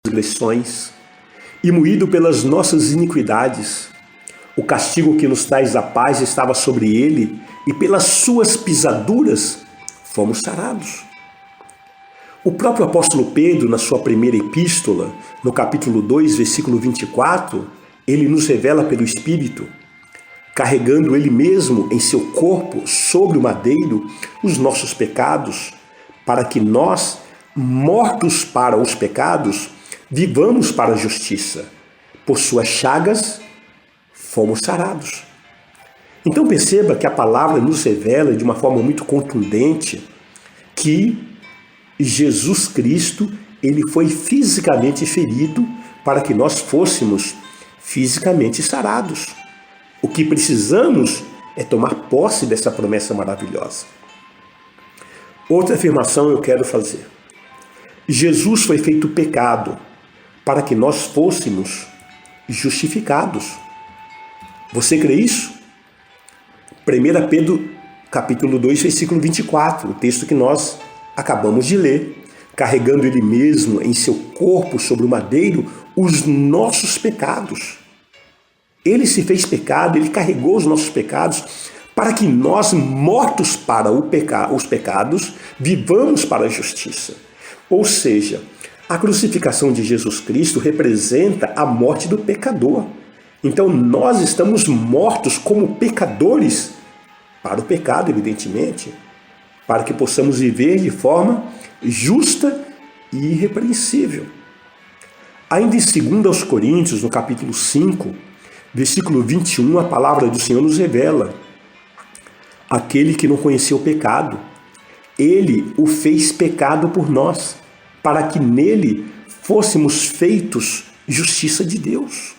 transgressões e moído pelas nossas iniquidades. O castigo que nos traz a paz estava sobre ele, e pelas suas pisaduras fomos sarados. O próprio apóstolo Pedro, na sua primeira epístola, no capítulo 2, versículo 24, ele nos revela pelo Espírito, carregando ele mesmo em seu corpo, sobre o madeiro, os nossos pecados, para que nós, mortos para os pecados, vivamos para a justiça. Por suas chagas, fomos sarados. Então perceba que a palavra nos revela de uma forma muito contundente que Jesus Cristo, ele foi fisicamente ferido para que nós fôssemos fisicamente sarados. O que precisamos é tomar posse dessa promessa maravilhosa. Outra afirmação eu quero fazer. Jesus foi feito pecado para que nós fôssemos justificados. Você crê isso? 1 Pedro, capítulo 2, versículo 24, o texto que nós acabamos de ler. Carregando ele mesmo em seu corpo sobre o madeiro os nossos pecados. Ele se fez pecado, ele carregou os nossos pecados para que nós, mortos para os pecados, vivamos para a justiça. Ou seja, a crucificação de Jesus Cristo representa a morte do pecador. Então nós estamos mortos como pecadores para o pecado, evidentemente, para que possamos viver de forma justa e irrepreensível. Ainda em 2 Coríntios, no capítulo 5, versículo 21, a palavra do Senhor nos revela: aquele que não conheceu o pecado, ele o fez pecado por nós, para que nele fôssemos feitos justiça de Deus.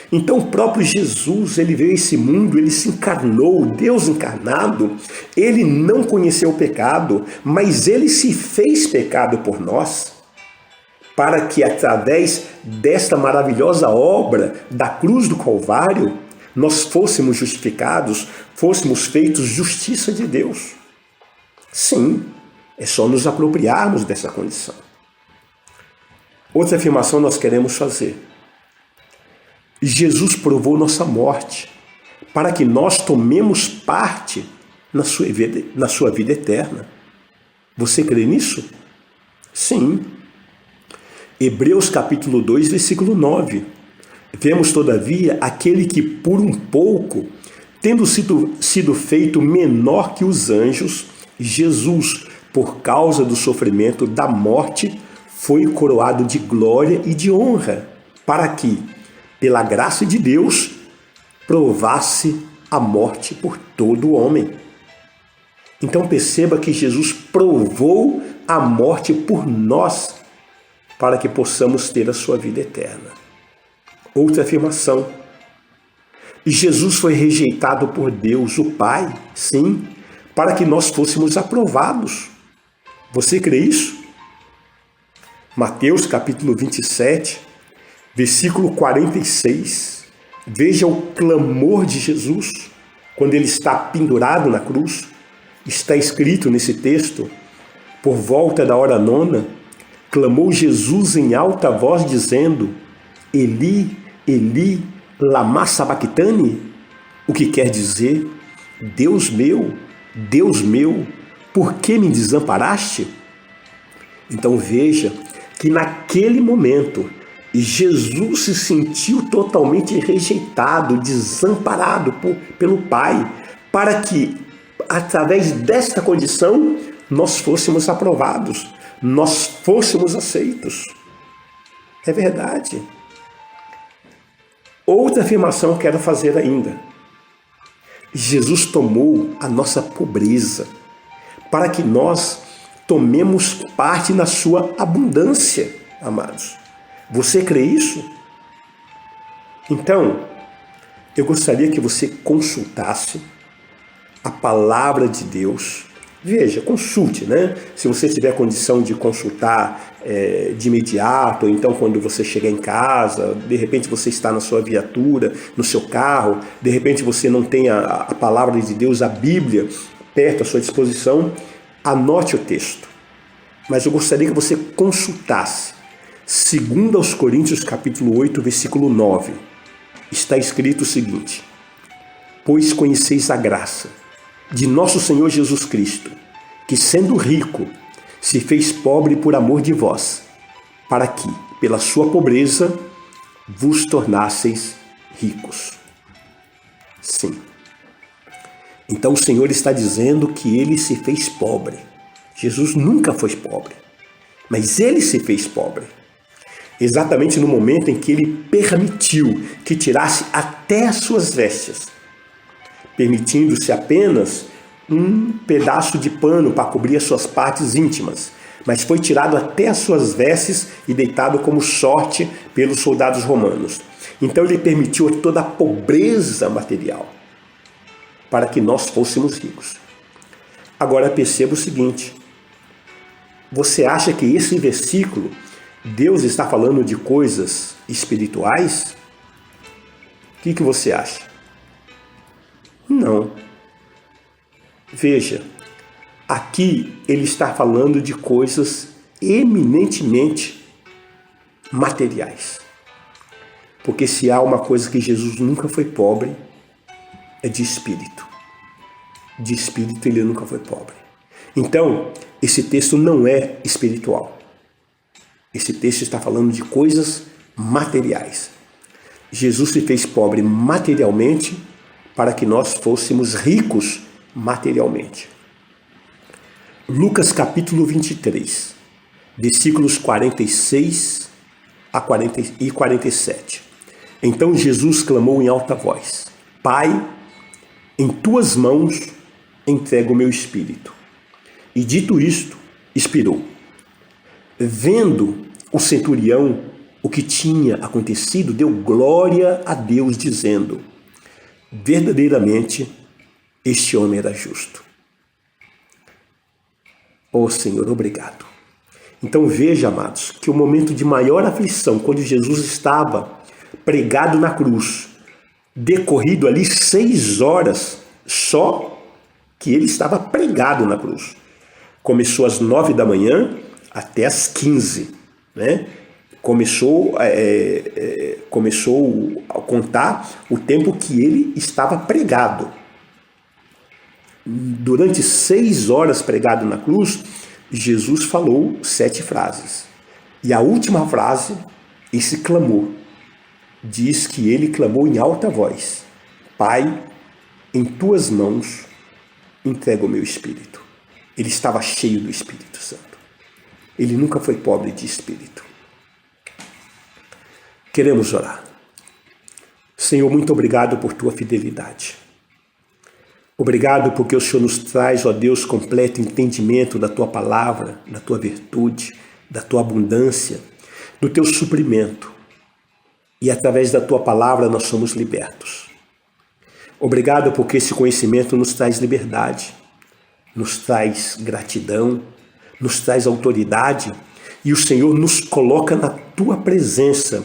Então o próprio Jesus, ele veio a esse mundo, ele se encarnou, Deus encarnado, ele não conheceu o pecado, mas ele se fez pecado por nós, para que através desta maravilhosa obra da cruz do Calvário, nós fôssemos justificados, fôssemos feitos justiça de Deus. Sim, é só nos apropriarmos dessa condição. Outra afirmação nós queremos fazer. Jesus provou nossa morte para que nós tomemos parte na sua vida eterna. Você crê nisso? Sim. Hebreus capítulo 2, versículo 9. Vemos, todavia, aquele que por um pouco, tendo sido feito menor que os anjos, Jesus, por causa do sofrimento da morte, foi coroado de glória e de honra, para que, pela graça de Deus, provasse a morte por todo homem. Então perceba que Jesus provou a morte por nós, para que possamos ter a sua vida eterna. Outra afirmação. Jesus foi rejeitado por Deus, o Pai, sim, para que nós fôssemos aprovados. Você crê isso? Mateus capítulo 27, versículo 46, veja o clamor de Jesus, quando ele está pendurado na cruz. Está escrito nesse texto: por volta da hora 9, clamou Jesus em alta voz, dizendo: Eli, Eli, lama sabactani? O que quer dizer: Deus meu, por que me desamparaste? Então veja que naquele momento, Jesus se sentiu totalmente rejeitado, desamparado pelo Pai, para que, através desta condição, nós fôssemos aprovados, nós fôssemos aceitos. É verdade. Outra afirmação eu quero fazer ainda. Jesus tomou a nossa pobreza, para que nós tomemos parte na sua abundância, amados. Você crê isso? Então, eu gostaria que você consultasse a palavra de Deus. Veja, consulte, né? Se você tiver condição de consultar de imediato, ou então quando você chegar em casa, de repente você está na sua viatura, no seu carro, de repente você não tem a palavra de Deus, a Bíblia, perto à sua disposição, anote o texto. Mas eu gostaria que você consultasse Segundo aos Coríntios, capítulo 8, versículo 9, está escrito o seguinte: pois conheceis a graça de nosso Senhor Jesus Cristo, que sendo rico, se fez pobre por amor de vós, para que, pela sua pobreza, vos tornasseis ricos. Sim. Então o Senhor está dizendo que ele se fez pobre. Jesus nunca foi pobre, mas ele se fez pobre. Exatamente no momento em que ele permitiu que tirasse até as suas vestes, permitindo-se apenas um pedaço de pano para cobrir as suas partes íntimas, mas foi tirado até as suas vestes e deitado como sorte pelos soldados romanos. Então ele permitiu toda a pobreza material para que nós fôssemos ricos. Agora perceba o seguinte: você acha que esse versículo, Deus está falando de coisas espirituais? O que você acha? Não. Veja, aqui ele está falando de coisas eminentemente materiais. Porque se há uma coisa que Jesus nunca foi pobre, é de espírito. De espírito ele nunca foi pobre. Então, esse texto não é espiritual. Esse texto está falando de coisas materiais. Jesus se fez pobre materialmente para que nós fôssemos ricos materialmente. Lucas capítulo 23, versículos 46 e 47. Então Jesus clamou em alta voz: Pai, em tuas mãos entrego o meu espírito. E dito isto, expirou. Vendo o centurião o que tinha acontecido, deu glória a Deus, dizendo: verdadeiramente este homem era justo. Oh Senhor, obrigado. Então veja, amados, que o momento de maior aflição, quando Jesus estava pregado na cruz, decorrido ali 6 horas só que ele estava pregado na cruz. Começou às 9 da manhã até às 15, né? Começou a contar o tempo que ele estava pregado. Durante 6 horas pregado na cruz, Jesus falou 7 frases. E a última frase, esse clamor, diz que ele clamou em alta voz: Pai, em tuas mãos entrego o meu espírito. Ele estava cheio do Espírito Santo. Ele nunca foi pobre de espírito. Queremos orar. Senhor, muito obrigado por tua fidelidade. Obrigado porque o Senhor nos traz, ó Deus, completo entendimento da tua palavra, da tua virtude, da tua abundância, do teu suprimento. E através da tua palavra nós somos libertos. Obrigado porque esse conhecimento nos traz liberdade, nos traz gratidão, nos traz autoridade, e o Senhor nos coloca na tua presença,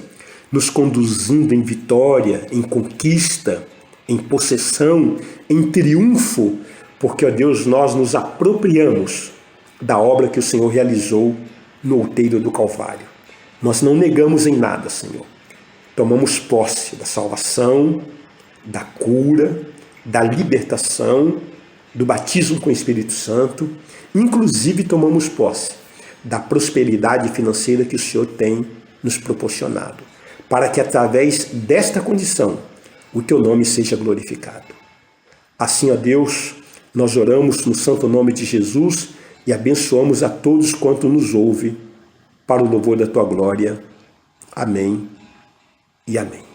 nos conduzindo em vitória, em conquista, em possessão, em triunfo, porque, ó Deus, nós nos apropriamos da obra que o Senhor realizou no outeiro do Calvário. Nós não negamos em nada, Senhor. Tomamos posse da salvação, da cura, da libertação, do batismo com o Espírito Santo, inclusive tomamos posse da prosperidade financeira que o Senhor tem nos proporcionado, para que através desta condição o teu nome seja glorificado. Assim, ó Deus, nós oramos no santo nome de Jesus e abençoamos a todos quanto nos ouve, para o louvor da tua glória. Amém e amém.